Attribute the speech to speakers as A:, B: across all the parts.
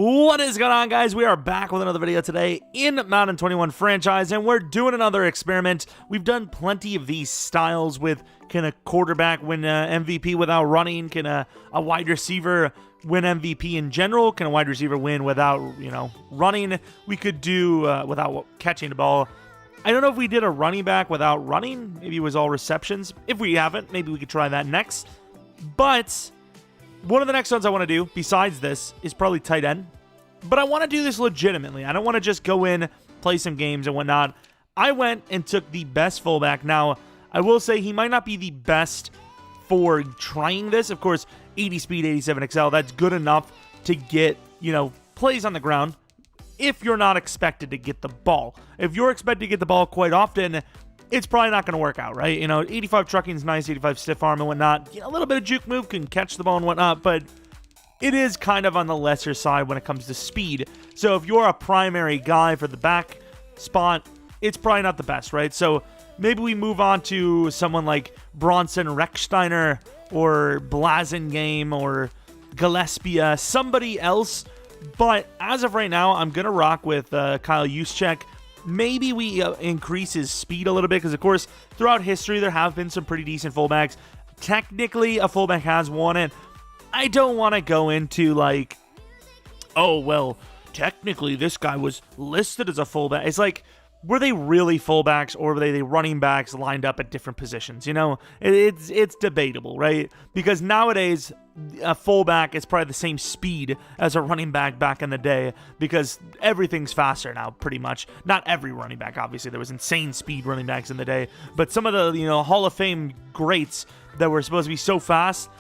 A: What is going on, guys? We are back with another video today in Madden 21 franchise, and we're doing another experiment. We've done plenty of these styles with, can a quarterback win MVP without running? Can a wide receiver win MVP in general? Can a wide receiver win without, running? We could do without catching the ball. I don't know if we did a running back without running. Maybe it was all receptions. If we haven't, maybe we could try that next. But one of the next ones I want to do, besides this, is probably tight end. But I want to do this legitimately. I don't want to just go in, play some games and whatnot. I went and took the best fullback. Now, I will say he might not be the best for trying this. Of course, 80 speed, 87 XL, that's good enough to get, plays on the ground if you're not expected to get the ball. If you're expected to get the ball quite often, it's probably not going to work out, right? 85 trucking is nice, 85 stiff arm and whatnot. A little bit of juke move can catch the ball and whatnot, but it is kind of on the lesser side when it comes to speed. So if you're a primary guy for the back spot, it's probably not the best, right? So maybe we move on to someone like Bronson Rechsteiner or Blasingame or Gillespie, somebody else. But as of right now, I'm going to rock with Kyle Juszczyk. Maybe we increase his speed a little bit because, of course, throughout history, there have been some pretty decent fullbacks. Technically, a fullback has won it. I don't want to go into like, oh, well, technically this guy was listed as a fullback. It's like, were they really fullbacks or were they running backs lined up at different positions? It's debatable, right? Because nowadays, a fullback is probably the same speed as a running back back in the day because everything's faster now, pretty much. Not every running back, obviously. There was insane speed running backs in the day. But some of the, Hall of Fame greats that were supposed to be so fast,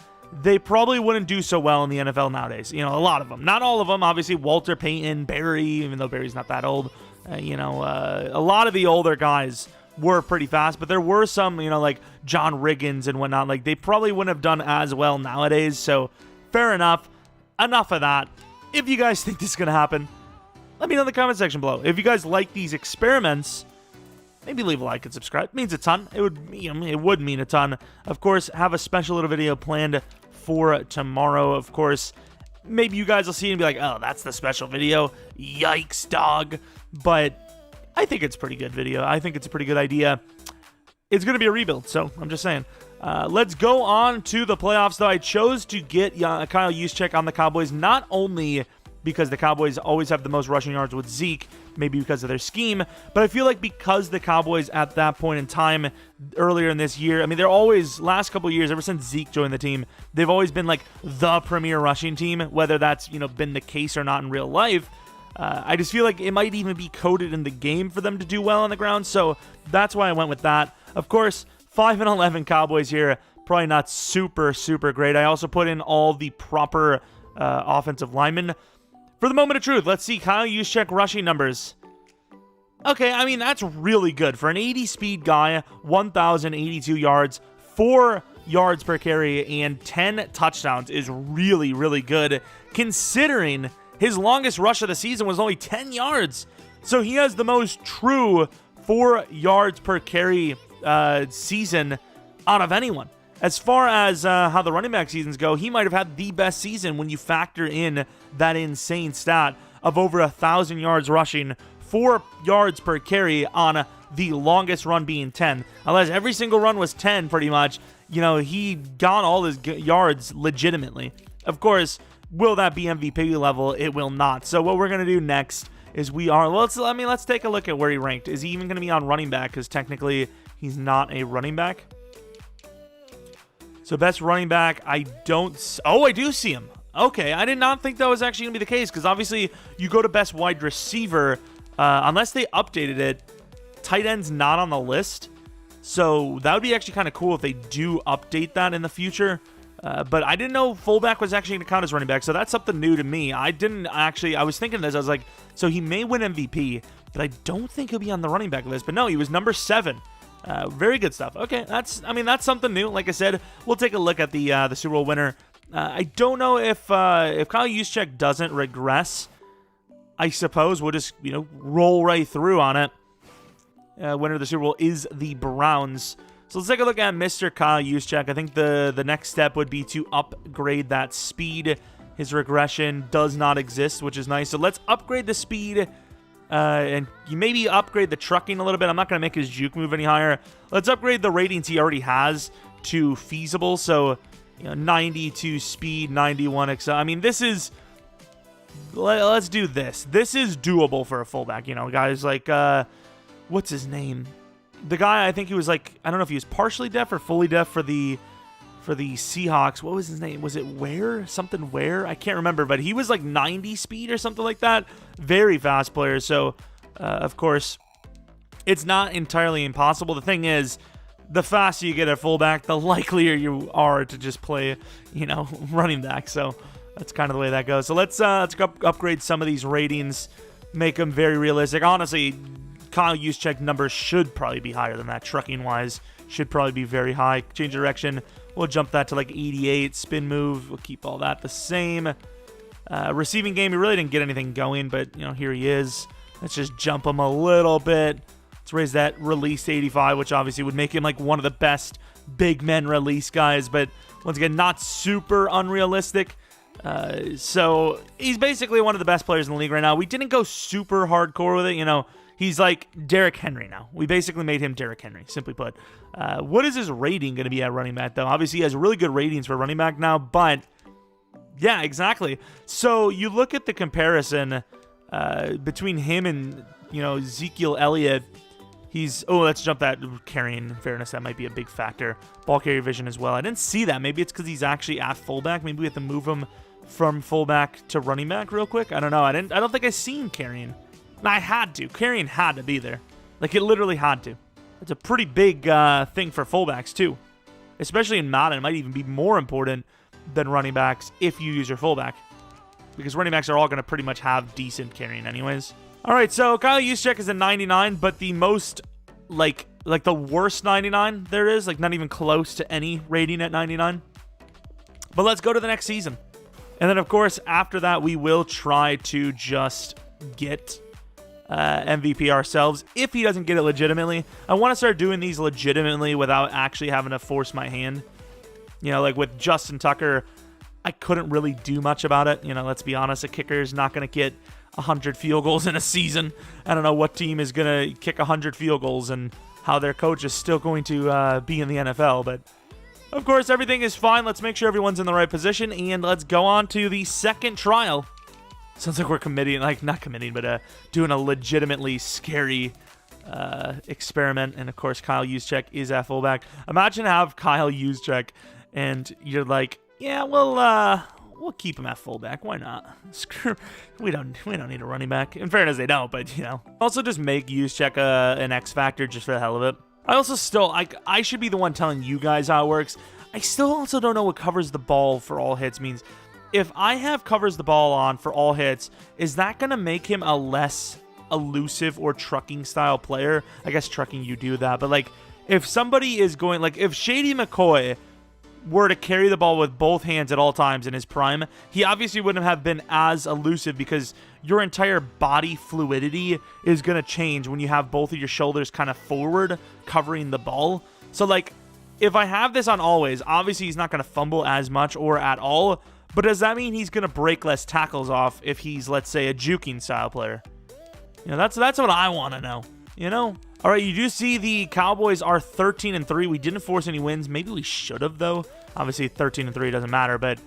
A: they probably wouldn't do so well in the NFL nowadays. A lot of them. Not all of them. Obviously, Walter Payton, Barry, even though Barry's not that old. A lot of the older guys were pretty fast, but there were some, like John Riggins and whatnot. Like, they probably wouldn't have done as well nowadays. So, fair enough. Enough of that. If you guys think this is going to happen, let me know in the comment section below. If you guys like these experiments, maybe leave a like and subscribe. It means a ton. It would mean a ton. Of course, have a special little video planned for tomorrow. Of course, maybe you guys will see it and be like, oh, that's the special video. Yikes, dog. But I think it's a pretty good video. I think it's a pretty good idea. It's going to be a rebuild, so I'm just saying. Let's go on to the playoffs, though. I chose to get Kyle Juszczyk on the Cowboys, not only because the Cowboys always have the most rushing yards with Zeke, maybe because of their scheme, but I feel like because the Cowboys at that point in time, earlier in this year, they're always, last couple of years, ever since Zeke joined the team, they've always been like the premier rushing team, whether that's, been the case or not in real life. I just feel like it might even be coded in the game for them to do well on the ground, so that's why I went with that. Of course, 5-11 Cowboys here, probably not super, super great. I also put in all the proper offensive linemen. For the moment of truth, let's see Kyle Juszczyk rushing numbers. Okay, that's really good. For an 80 speed guy, 1,082 yards, 4 yards per carry, and 10 touchdowns is really, really good, considering his longest rush of the season was only 10 yards. So he has the most true 4 yards per carry season out of anyone. As far as how the running back seasons go, he might have had the best season when you factor in that insane stat of over 1,000 yards rushing, 4 yards per carry on the longest run being 10. Unless every single run was 10 pretty much, he got all his yards legitimately. Of course, will that be MVP level? It will not. So what we're going to do next is let's take a look at where he ranked. Is he even going to be on running back? Because technically he's not a running back. So best running back, I do see him. Okay, I did not think that was actually going to be the case because obviously you go to best wide receiver, unless they updated it, tight end's not on the list. So that would be actually kind of cool if they do update that in the future. But I didn't know fullback was actually going to count as running back, so that's something new to me. I was thinking this, I was like, so he may win MVP, but I don't think he'll be on the running back list. But no, he was number 7. Very good stuff. Okay, that's something new. Like I said, we'll take a look at the Super Bowl winner. I don't know if Kyle Juszczyk doesn't regress. I suppose we'll just roll right through on it. Winner of the Super Bowl is the Browns. So let's take a look at Mr. Kyle Juszczyk. I think the next step would be to upgrade that speed His regression does not exist, which is nice. So let's upgrade the speed, and you maybe upgrade the trucking a little bit. I'm not going to make his juke move any higher. Let's upgrade the ratings he already has to feasible. So, 92 speed, 91 excel. I mean, this is... Let's do this. This is doable for a fullback. Guys like... what's his name? The guy, I think he was like... I don't know if he was partially deaf or fully deaf for the Seahawks. What was his name? Was it Ware? Something Ware? I can't remember, but he was like 90 speed or something like that. Very fast player. So, of course, it's not entirely impossible. The thing is, the faster you get at fullback, the likelier you are to just play, running back. So that's kind of the way that goes. So let's upgrade some of these ratings, make them very realistic. Honestly, Kyle Juszczyk numbers should probably be higher than that. Trucking-wise, should probably be very high. Change direction. We'll jump that to like 88. Spin move, we'll keep all that the same. Receiving game, he really didn't get anything going, but, here he is. Let's just jump him a little bit. Let's raise that release to 85, which obviously would make him like one of the best big men release guys, but once again, not super unrealistic. So he's basically one of the best players in the league right now. We didn't go super hardcore with it, He's like Derrick Henry now. We basically made him Derrick Henry, simply put. What is his rating going to be at running back, though? Obviously, he has really good ratings for running back now, but yeah, exactly. So you look at the comparison between him and, Ezekiel Elliott. Let's jump that carrying. In fairness, that might be a big factor. Ball carrier vision as well. I didn't see that. Maybe it's because he's actually at fullback. Maybe we have to move him from fullback to running back real quick. I don't know. I don't think I seen carrying. I had to. Carrying had to be there. Like, it literally had to. It's a pretty big thing for fullbacks, too. Especially in Madden. It might even be more important than running backs if you use your fullback. Because running backs are all going to pretty much have decent carrying anyways. All right, so Kyle Juszczyk is a 99, but the most, like the worst 99 there is. Like, not even close to any rating at 99. But let's go to the next season. And then, of course, after that, we will try to just get... MVP ourselves if he doesn't get it legitimately. I want to start doing these legitimately without actually having to force my hand. Like with Justin Tucker, I couldn't really do much about it. Let's be honest, a kicker is not going to get 100 field goals in a season. I don't know what team is going to kick 100 field goals and how their coach is still going to be in the NFL. But of course, everything is fine. Let's make sure everyone's in the right position, and let's go on to the second trial. Sounds like we're committing, not committing, but doing a legitimately scary experiment. And of course, Kyle Juszczyk is at fullback. Imagine have Kyle Juszczyk, and you're like, yeah, we'll keep him at fullback. Why not? Screw, we don't need a running back. In fairness, they don't, but also just make Juszczyk an X factor just for the hell of it. I also still I should be the one telling you guys how it works. I still also don't know what covers the ball for all hits means. If I have covers the ball on for all hits, is that going to make him a less elusive or trucking style player? I guess trucking, you do that. But if somebody is going, if Shady McCoy were to carry the ball with both hands at all times in his prime, he obviously wouldn't have been as elusive because your entire body fluidity is going to change when you have both of your shoulders kind of forward covering the ball. So if I have this on always, obviously he's not going to fumble as much or at all. But does that mean he's going to break less tackles off if he's, let's say, a juking style player? That's what I want to know, All right, you do see the Cowboys are 13-3. We didn't force any wins. Maybe we should have, though. Obviously, 13-3 doesn't matter, but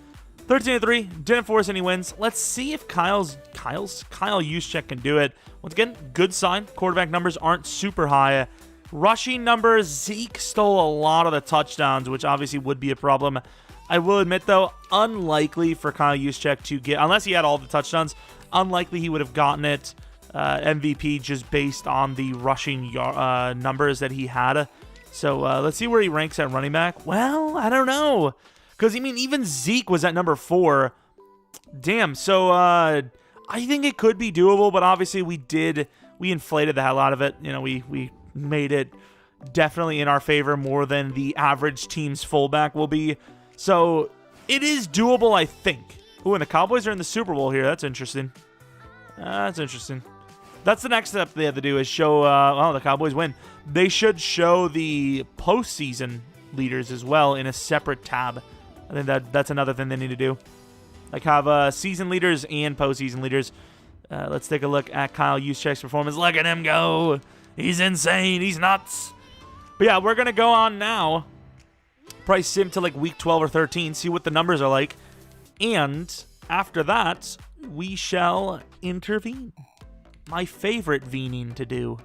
A: 13-3, didn't force any wins. Let's see if Kyle Juszczyk can do it. Once again, good sign. Quarterback numbers aren't super high. Rushing numbers, Zeke stole a lot of the touchdowns, which obviously would be a problem. I will admit, though, unlikely for Kyle Juszczyk to get, unless he had all the touchdowns, unlikely he would have gotten it MVP just based on the rushing numbers that he had. So let's see where he ranks at running back. Well, I don't know. Because, even Zeke was at number 4. Damn, so I think it could be doable, but obviously we inflated the hell out of it. We made it definitely in our favor more than the average team's fullback will be. So, it is doable, I think. Ooh, and the Cowboys are in the Super Bowl here. That's interesting. That's the next step they have to do is show, the Cowboys win. They should show the postseason leaders as well in a separate tab. I think that's another thing they need to do. like have season leaders and postseason leaders. Let's take a look at Kyle Juszczyk's performance. Look at him go. He's insane. He's nuts. But yeah, we're going to go on now. Probably sim to like week 12 or 13, see what the numbers are like. And after that, we shall intervene. My favorite vening to do.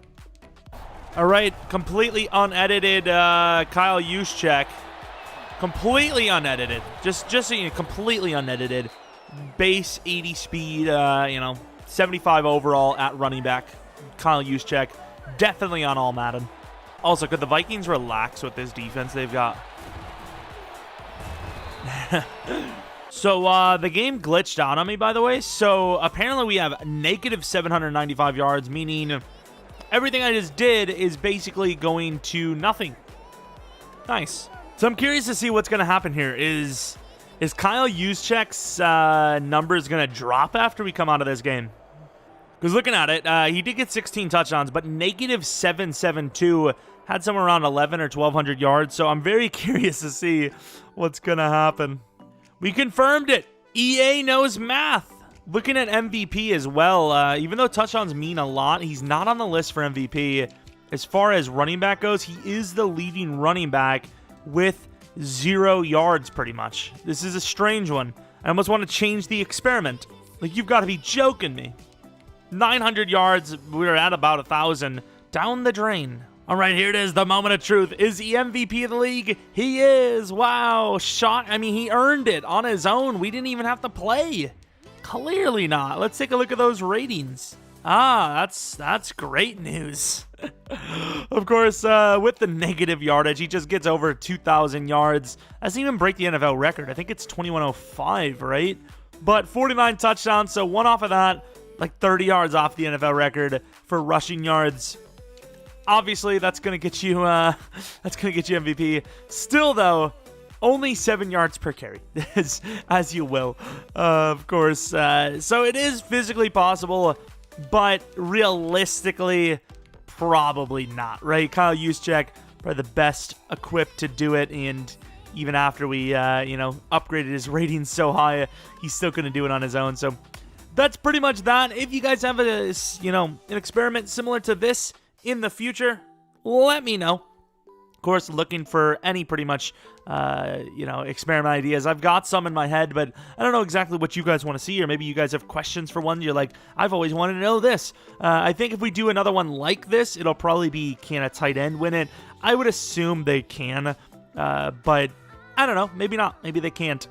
A: All right, completely unedited Kyle Juszczyk. Completely unedited. Just so you know, completely unedited. Base 80 speed, 75 overall at running back. Kyle Juszczyk. Definitely on all Madden. Also, could the Vikings relax with this defense they've got? So, the game glitched out on me, by the way. So, apparently we have negative 795 yards, meaning everything I just did is basically going to nothing. Nice. So, I'm curious to see what's going to happen here. Is Kyle Juszczyk's numbers going to drop after we come out of this game? Because looking at it, he did get 16 touchdowns, but negative 772 had somewhere around 11 or 1,200 yards. So I'm very curious to see what's going to happen. We confirmed it. EA knows math. Looking at MVP as well, even though touchdowns mean a lot, he's not on the list for MVP. As far as running back goes, he is the leading running back with 0 yards pretty much. This is a strange one. I almost want to change the experiment. Like, you've got to be joking me. 900 yards, we're at about 1,000. Down the drain. All right, here it is, the moment of truth. Is he MVP of the league? He is. Wow. Shot. I mean, he earned it on his own. We didn't even have to play. Clearly not. Let's take a look at those ratings. Ah, that's great news. Of course, with the negative yardage, he just gets over 2,000 yards. Doesn't even break the NFL record. I think it's 2105, right? But 49 touchdowns, so one off of that, like 30 yards off the NFL record for rushing yards. Obviously, that's gonna get you MVP. Still, though, only 7 yards per carry, as you will, of course. So it is physically possible, but realistically, probably not, right? Kyle Juszczyk, probably the best equipped to do it, and even after we, upgraded his ratings so high, he's still gonna do it on his own. So that's pretty much that. If you guys have an experiment similar to this in the future, let me know. Of course, looking for any pretty much, experiment ideas. I've got some in my head, but I don't know exactly what you guys want to see, or maybe you guys have questions for one. You're like, I've always wanted to know this. I think if we do another one like this, it'll probably be, can a tight end win it? I would assume they can, but I don't know. Maybe not. Maybe they can't.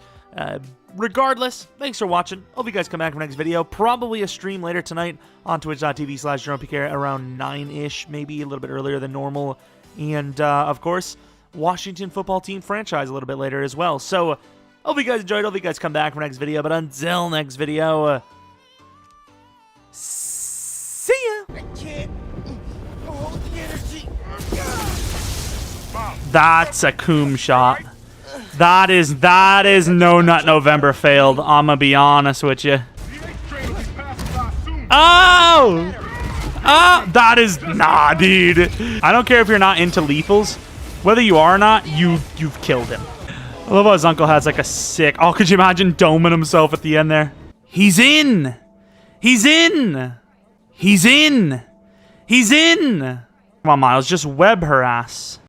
A: Regardless, thanks for watching. Hope you guys come back for the next video. Probably a stream later tonight on twitch.tv/Jeromepkr around 9-ish, maybe a little bit earlier than normal. And, of course, Washington football team franchise a little bit later as well. So, hope you guys enjoyed. Hope you guys come back for the next video. But until next video, see ya! I can't hold the energy. That's a coom shot. That is no nut November failed. I'ma be honest with you. Oh! That is nah, dude. I don't care if you're not into lethals. Whether you are or not, you've killed him. I love how his uncle has like a sick. Oh, could you imagine doming himself at the end there? He's in. He's in. He's in. He's in. Come on, Miles, just web her ass.